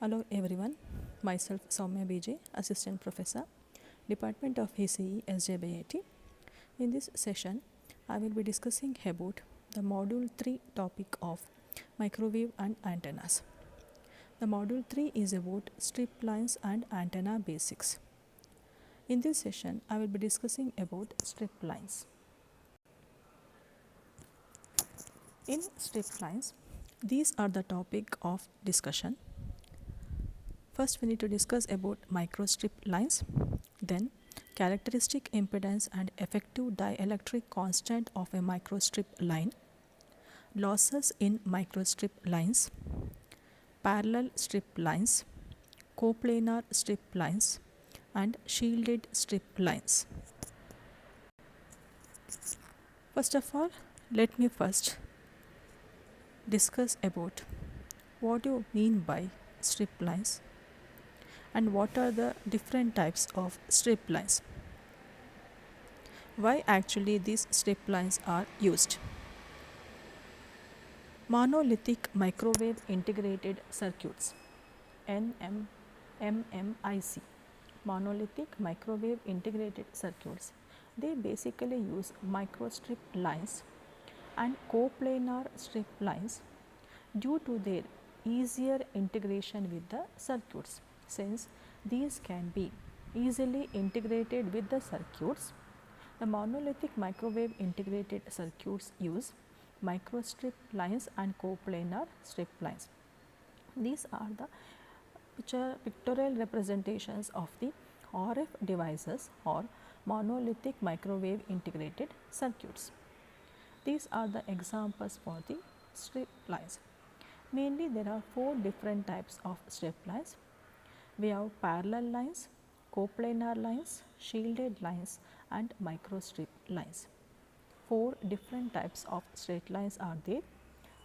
Hello everyone, myself Soumya BJ, Assistant Professor, Department of ECE SJBIT. In this session, I will be discussing about the Module 3 topic of microwave and antennas. The Module 3 is about strip lines and antenna basics. In this session, I will be discussing about strip lines. In strip lines, these are the topic of discussion. First, we need to discuss about microstrip lines, then characteristic impedance and effective dielectric constant of a microstrip line, losses in microstrip lines, parallel strip lines, coplanar strip lines, and shielded strip lines. First of all, let me first discuss about what you mean by strip lines and what are the different types of strip lines. Why actually these strip lines are used. Monolithic microwave integrated circuits MMIC, monolithic microwave integrated circuits, they basically use microstrip lines and coplanar strip lines due to their easier integration with the circuits. Since these can be easily integrated with the circuits, the monolithic microwave integrated circuits use microstrip lines and coplanar strip lines. These are the pictorial representations of the RF devices or monolithic microwave integrated circuits. These are the examples for the strip lines. Mainly there are 4 different types of strip lines. We have parallel lines, coplanar lines, shielded lines and microstrip lines. 4 different types of straight lines are there: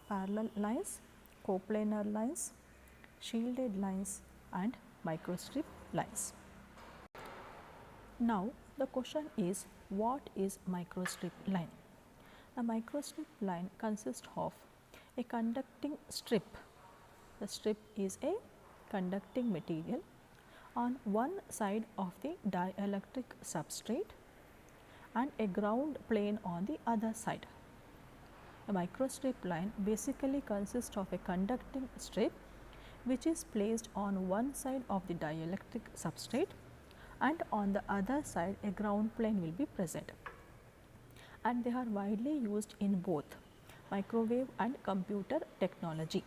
parallel lines, coplanar lines, shielded lines and microstrip lines. Now the question is, what is microstrip line? A microstrip line consists of a conducting strip. The strip is a conducting material on one side of the dielectric substrate and a ground plane on the other side. A microstrip line basically consists of a conducting strip which is placed on one side of the dielectric substrate and on the other side a ground plane will be present, and they are widely used in both microwave and computer technology.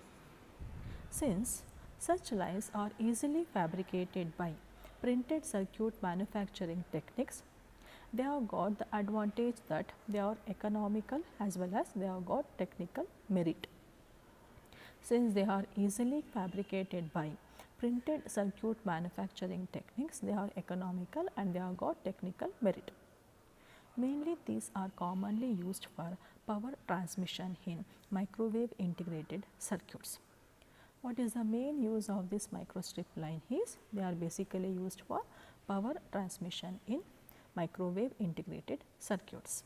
Since such lines are easily fabricated by printed circuit manufacturing techniques, they have got the advantage that they are economical as well as they have got technical merit. Since they are easily fabricated by printed circuit manufacturing techniques, they are economical and they have got technical merit. Mainly these are commonly used for power transmission in microwave integrated circuits. What is the main use of this microstrip line is, they are basically used for power transmission in microwave integrated circuits.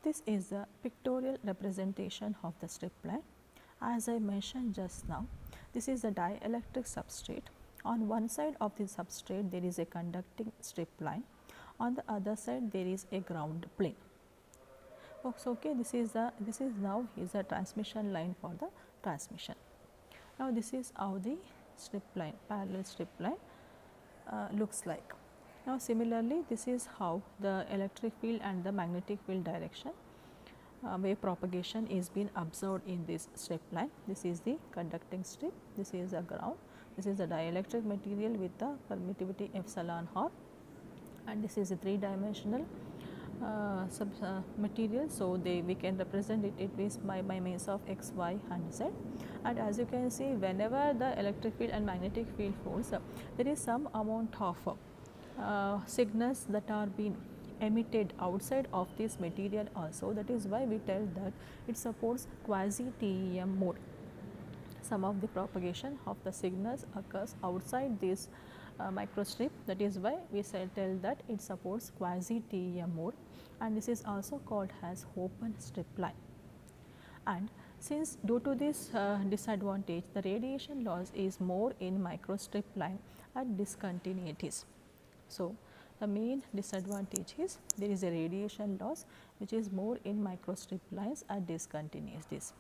This is the pictorial representation of the strip line. As I mentioned just now, this is the dielectric substrate. On one side of the substrate there is a conducting strip line, on the other side there is a ground plane. Okay, this is now a transmission line for the transmission. Now this is how the strip line, parallel strip line looks like. Now similarly, this is how the electric field and the magnetic field direction wave propagation is being observed in this strip line. This is the conducting strip, this is the ground, this is the dielectric material with the permittivity epsilon r, and this is a 3-dimensional material. So we can represent it by means of x, y and z, and as you can see, whenever the electric field and magnetic field force, there is some amount of signals that are being emitted outside of this material also. That is why we tell that it supports quasi TEM mode. Some of the propagation of the signals occurs outside this microstrip, that is why we tell that it supports quasi TEM mode, and this is also called as open strip line. And Since due to this disadvantage, the radiation loss is more in microstrip line at discontinuities. So, the main disadvantage is there is a radiation loss which is more in microstrip lines at discontinuities.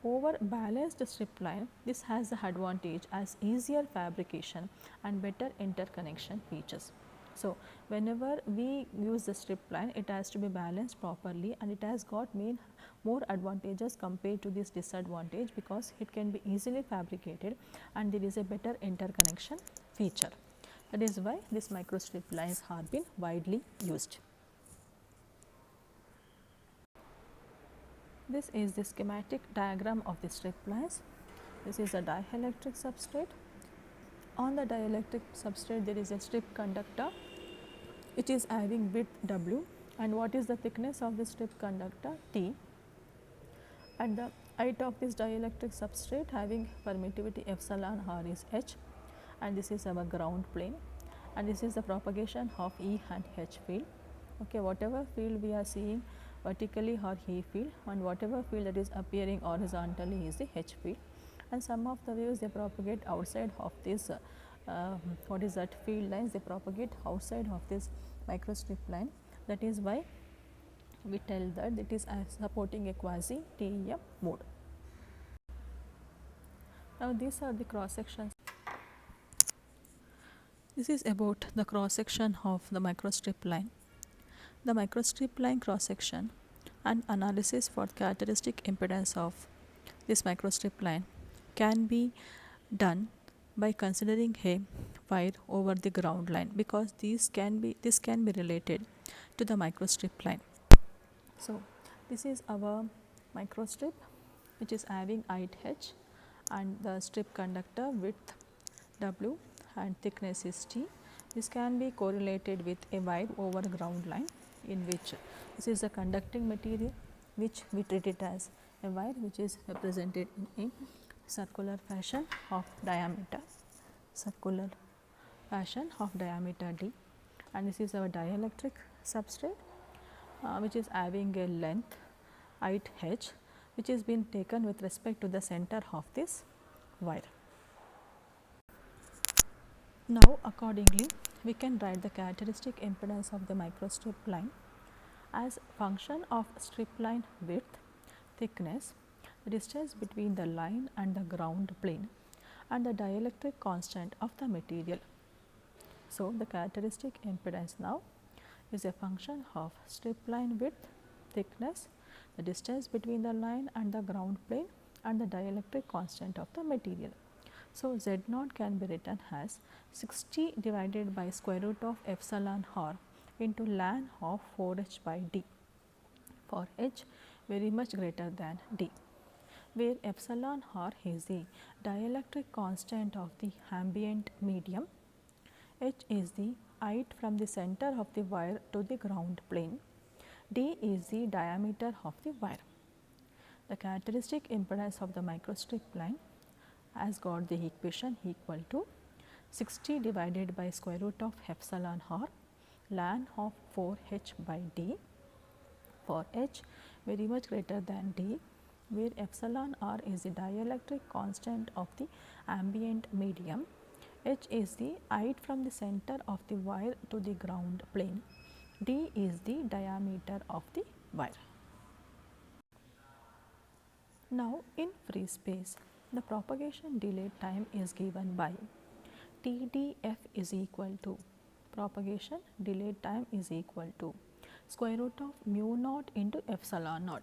Over balanced strip line, this has the advantage as easier fabrication and better interconnection features. So, whenever we use the strip line, it has to be balanced properly and it has got more advantages compared to this disadvantage, because it can be easily fabricated and there is a better interconnection feature. That is why these microstrip lines have been widely used. This is the schematic diagram of the strip lines. This is a dielectric substrate. On the dielectric substrate, there is a strip conductor which is having width W, and what is the thickness of the strip conductor? T. At the height of this dielectric substrate having permittivity epsilon r is H, and this is our ground plane, and this is the propagation of E and H field. Okay, whatever field we are seeing vertically or E field, and whatever field that is appearing horizontally is the H field, and some of the waves they propagate outside of this what is that field lines, they propagate outside of this microstrip line. That is why we tell that it is supporting a quasi TEM mode. Now, these are the cross sections. This is about the cross section of the microstrip line. The microstrip line cross section and analysis for characteristic impedance of this microstrip line can be done by considering a wire over the ground line, because this can be related to the microstrip line. So, this is our microstrip which is having height H and the strip conductor width W and thickness is T. This can be correlated with a wire over ground line, in which this is a conducting material which we treat it as a wire which is represented in a circular fashion of diameter D, and this is our dielectric substrate which is having a length height H, which is been taken with respect to the center of this wire. Now, accordingly, we can write the characteristic impedance of the microstrip line as function of strip line width, thickness, the distance between the line and the ground plane, and the dielectric constant of the material. So, the characteristic impedance now is a function of strip line width, thickness, the distance between the line and the ground plane, and the dielectric constant of the material. So, Z naught can be written as 60 divided by square root of epsilon r into ln of 4h by d, for h very much greater than d, where epsilon r is the dielectric constant of the ambient medium, h is the height from the center of the wire to the ground plane, d is the diameter of the wire. The characteristic impedance of the microstrip line has got the equation equal to 60 divided by square root of epsilon r ln of 4h by d, for h very much greater than d, where epsilon r is the dielectric constant of the ambient medium, h is the height from the center of the wire to the ground plane, d is the diameter of the wire. Now, in free space, the propagation delay time is given by TDF is equal to propagation delay time is equal to square root of mu naught into epsilon naught.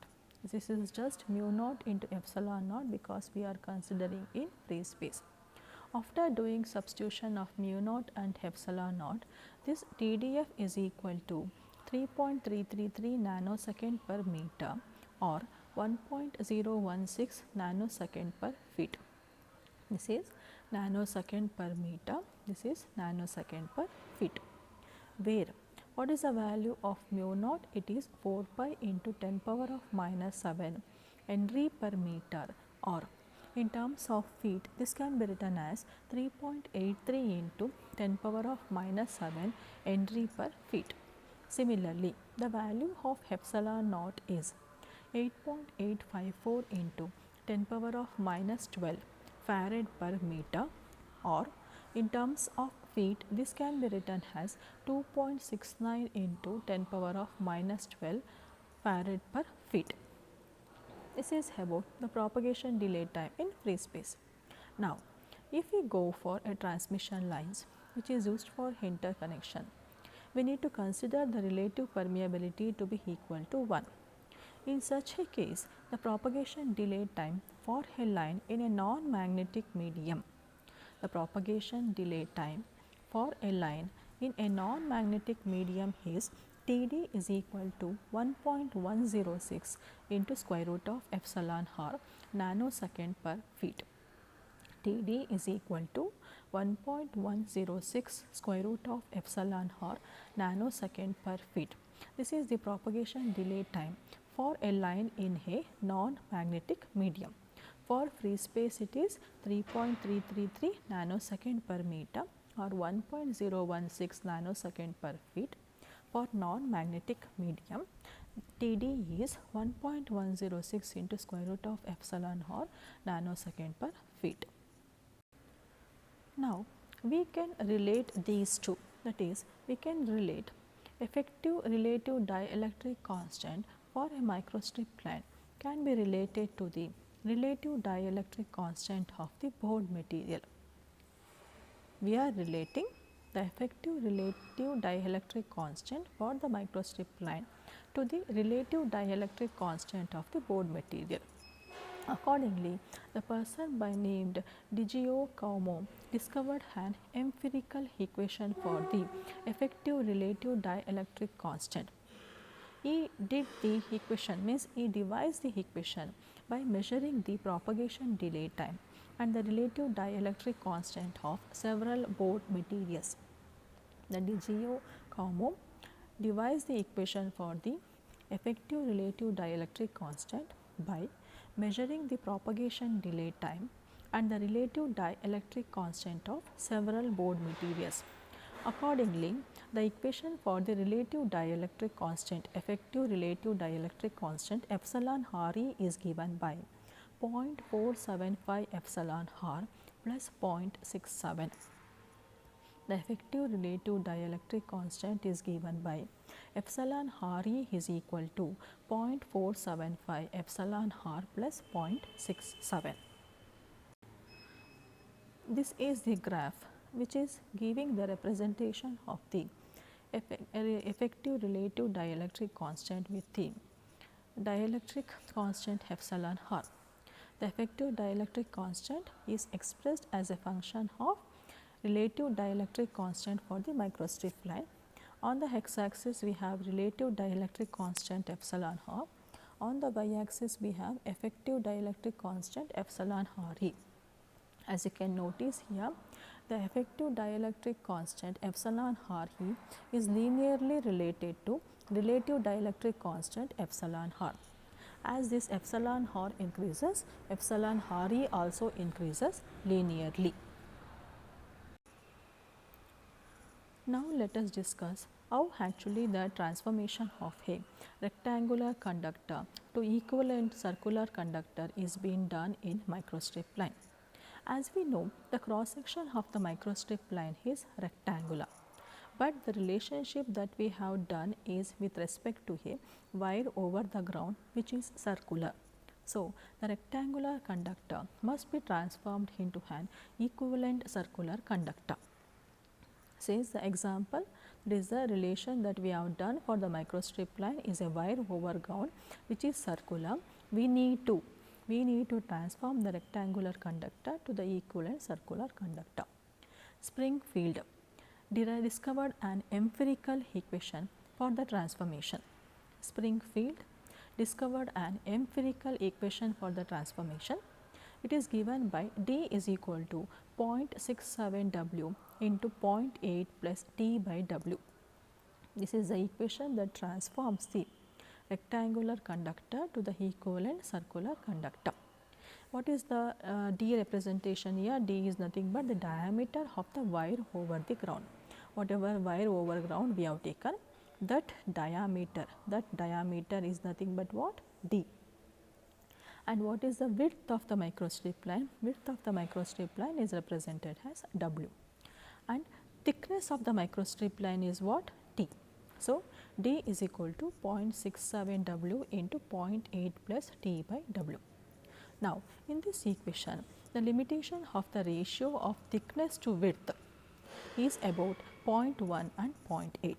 This is just mu naught into epsilon naught because we are considering in free space. After doing substitution of mu naught and epsilon naught, this TDF is equal to 3.333 nanosecond per meter or 1.016 nanosecond per feet. This is nanosecond per meter, this is nanosecond per feet, where what is the value of mu naught? It is 4 pi into 10 power of minus 7 Henry per meter, or in terms of feet, this can be written as 3.83 into 10 power of minus 7 Henry per feet. Similarly, the value of epsilon naught is 8.854 into 10 power of minus 12 farad per meter, or in terms of feet this can be written as 2.69 into 10 power of minus 12 farad per feet. This is about the propagation delay time in free space. Now, if we go for a transmission lines which is used for interconnection, we need to consider the relative permeability to be equal to 1. In such a case, the propagation delay time for a line in a non-magnetic medium, the propagation delay time for a line in a non-magnetic medium is Td is equal to 1.106 into square root of epsilon r nanosecond per feet. Td is equal to 1.106 square root of epsilon r nanosecond per feet. This is the propagation delay time for a line in a non-magnetic medium. For free space it is 3.333 nanosecond per meter or 1.016 nanosecond per feet. For non-magnetic medium, Td is 1.106 into square root of epsilon r nanosecond per feet. Now, we can relate these two, that is, we can relate effective relative dielectric constant for a microstrip line can be related to the relative dielectric constant of the board material. We are relating the effective relative dielectric constant for the microstrip line to the relative dielectric constant of the board material. Accordingly, the person by named Como discovered an empirical equation for the effective relative dielectric constant. He did the equation, means he devised the equation by measuring the propagation delay time and the relative dielectric constant of several board materials. The Como devised the equation for the effective relative dielectric constant by measuring the propagation delay time and the relative dielectric constant of several board materials. Accordingly, the equation for the relative dielectric constant, effective relative dielectric constant epsilon Re is given by 0.475 epsilon r plus 0.67. The effective relative dielectric constant is given by epsilon Re is equal to 0.475 epsilon r plus 0.67. This is the graph which is giving the representation of the effective relative dielectric constant with the dielectric constant epsilon r. The effective dielectric constant is expressed as a function of relative dielectric constant for the microstrip line. On the x axis we have relative dielectric constant epsilon r. On the y axis we have effective dielectric constant epsilon Re. As you can notice here, the effective dielectric constant epsilon Re is linearly related to relative dielectric constant epsilon r. As this epsilon r increases, epsilon Re also increases linearly. Now, let us discuss how actually the transformation of a rectangular conductor to equivalent circular conductor is being done in microstrip line. As we know, the cross section of the microstrip line is rectangular, but the relationship that we have done is with respect to a wire over the ground which is circular. So, the rectangular conductor must be transformed into an equivalent circular conductor. Since the example, this is the relation that we have done for the microstrip line is a wire over ground which is circular. We need to transform the rectangular conductor to the equivalent circular conductor. Springfield discovered an empirical equation for the transformation. Springfield discovered an empirical equation for the transformation. It is given by D is equal to 0.67 W into 0.8 plus T by W. This is the equation that transforms the rectangular conductor to the equivalent circular conductor. What is the D representation here? D is nothing but the diameter of the wire over the ground. Whatever wire over ground we have taken, that diameter is nothing but what? D. And what is the width of the microstrip line? Width of the microstrip line is represented as W, and thickness of the microstrip line is what? T. So, D is equal to 0.67 W into 0.8 plus T by W. Now, in this equation, the limitation of the ratio of thickness to width is about 0.1 and 0.8.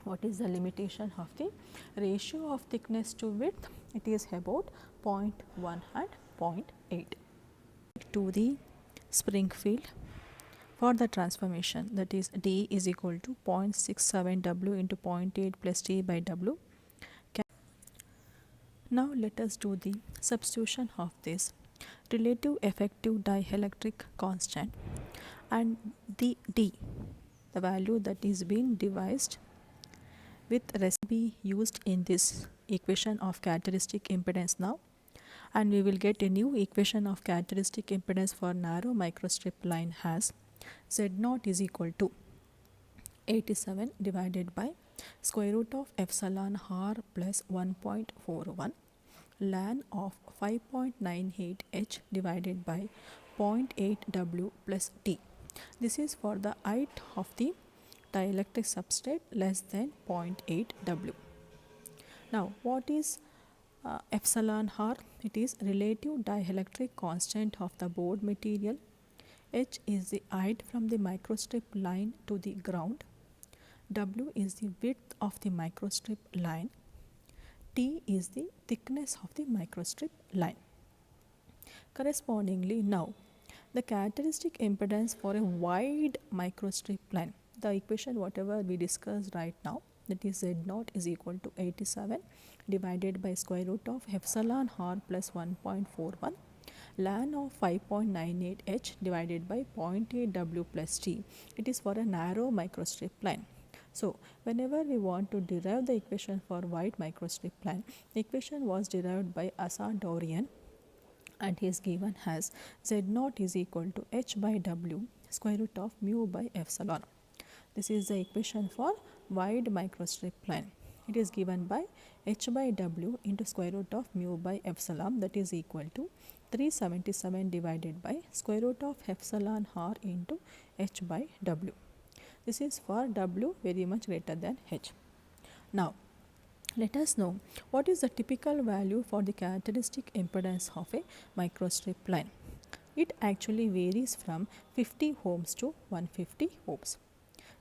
What is the limitation of the ratio of thickness to width? It is about 0.1 and 0.8. To the spring field for the transformation, that is D is equal to 0.67 W into 0.8 plus T by W. Now, let us do the substitution of this relative effective dielectric constant and the D, the value that is being devised with rest be used in this equation of characteristic impedance now, and we will get a new equation of characteristic impedance for narrow microstrip line as Z0 is equal to 87 divided by square root of epsilon r plus 1.41 ln of 5.98 h divided by 0.8 w plus t. This is for the height of the dielectric substrate less than 0.8 w. Now, what is epsilon r? It is relative dielectric constant of the board material. H is the height from the microstrip line to the ground. W is the width of the microstrip line. T is the thickness of the microstrip line. Correspondingly, now the characteristic impedance for a wide microstrip line, the equation whatever we discussed right now, that is Z0 is equal to 87 divided by square root of epsilon r plus 1.41 ln of 5.98 h divided by 0.8 w plus t. It is for a narrow microstrip line. So, whenever we want to derive the equation for wide microstrip line, the equation was derived by Asadorian and he is given as Z0 is equal to h by w square root of mu by epsilon. This is the equation for wide microstrip line. It is given by h by w into square root of mu by epsilon, that is equal to 377 divided by square root of epsilon r into h by w. This is for w very much greater than h. Now, let us know what is the typical value for the characteristic impedance of a microstrip line. It actually varies from 50 ohms to 150 ohms.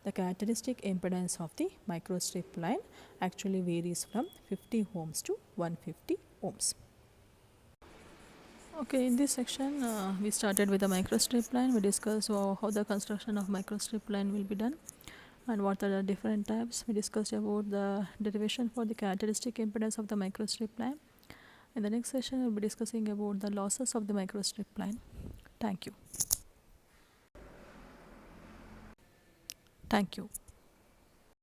The characteristic impedance of the microstrip line actually varies from 50 ohms to 150 ohms. Okay, in this section we started with the microstrip line. We discussed how the construction of microstrip line will be done and what are the different types. We discussed about the derivation for the characteristic impedance of the microstrip line. In the next session, we will be discussing about the losses of the microstrip line. Thank you. Thank you.